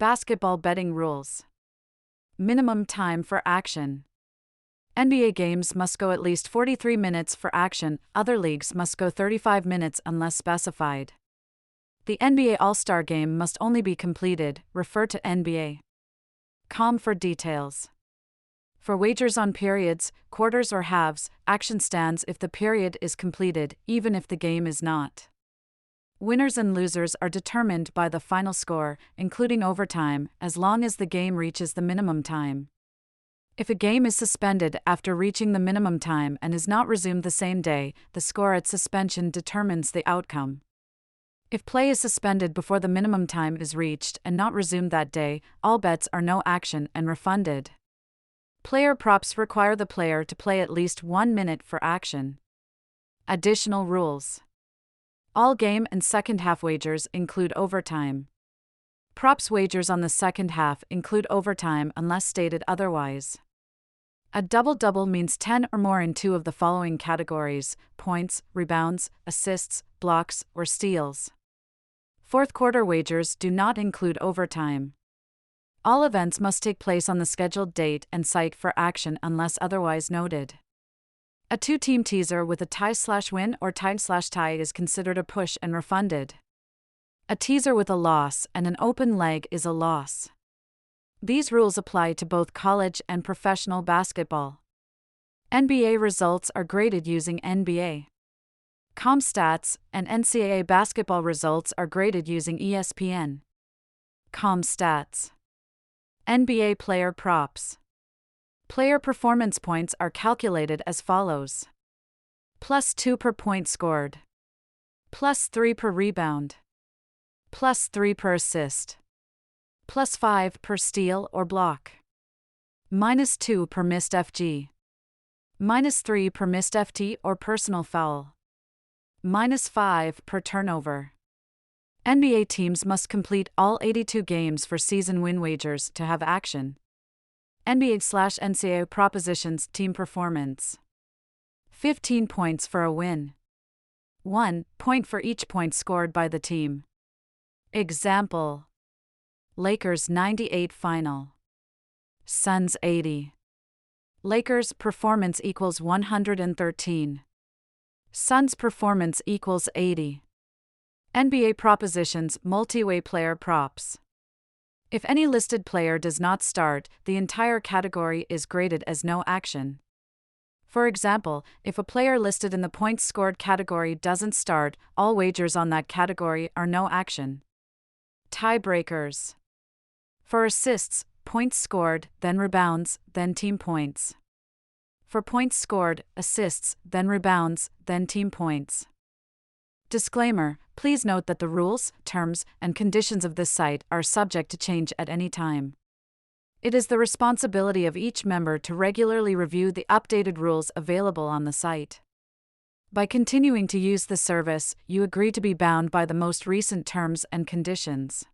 Basketball betting rules. Minimum time for action. NBA games must go at least 43 minutes for action, other leagues must go 35 minutes unless specified. The NBA All-Star Game must only be completed, refer to NBA.com for details. For wagers on periods, quarters or halves, action stands if the period is completed, even if the game is not. Winners and losers are determined by the final score, including overtime, as long as the game reaches the minimum time. If a game is suspended after reaching the minimum time and is not resumed the same day, the score at suspension determines the outcome. If play is suspended before the minimum time is reached and not resumed that day, all bets are no action and refunded. Player props require the player to play at least 1 minute for action. Additional rules. All game and second half wagers include overtime. Props wagers on the second half include overtime unless stated otherwise. A double-double means 10 or more in 2 of the following categories: points, rebounds, assists, blocks, or steals. Fourth quarter wagers do not include overtime. All events must take place on the scheduled date and site for action unless otherwise noted. A 2-team teaser with a tie/win or tie/tie is considered a push and refunded. A teaser with a loss and an open leg is a loss. These rules apply to both college and professional basketball. NBA results are graded using NBA.com stats, and NCAA basketball results are graded using ESPN.com stats. NBA player props. Player performance points are calculated as follows: +2 per point scored, +3 per rebound, +3 per assist, +5 per steal or block, -2 per missed FG, -3 per missed FT or personal foul, -5 per turnover. NBA teams must complete all 82 games for season win wagers to have action. NBA/NCAA propositions team performance. 15 points for a win. 1 point for each point scored by the team. Example: Lakers 98 final. Suns 80. Lakers performance equals 113. Suns performance equals 80. NBA propositions multi-way player props. If any listed player does not start, the entire category is graded as no action. For example, if a player listed in the points scored category doesn't start, all wagers on that category are no action. Tiebreakers. For assists, points scored, then rebounds, then team points. For points scored, assists, then rebounds, then team points. Disclaimer: please note that the rules, terms, and conditions of this site are subject to change at any time. It is the responsibility of each member to regularly review the updated rules available on the site. By continuing to use the service, you agree to be bound by the most recent terms and conditions.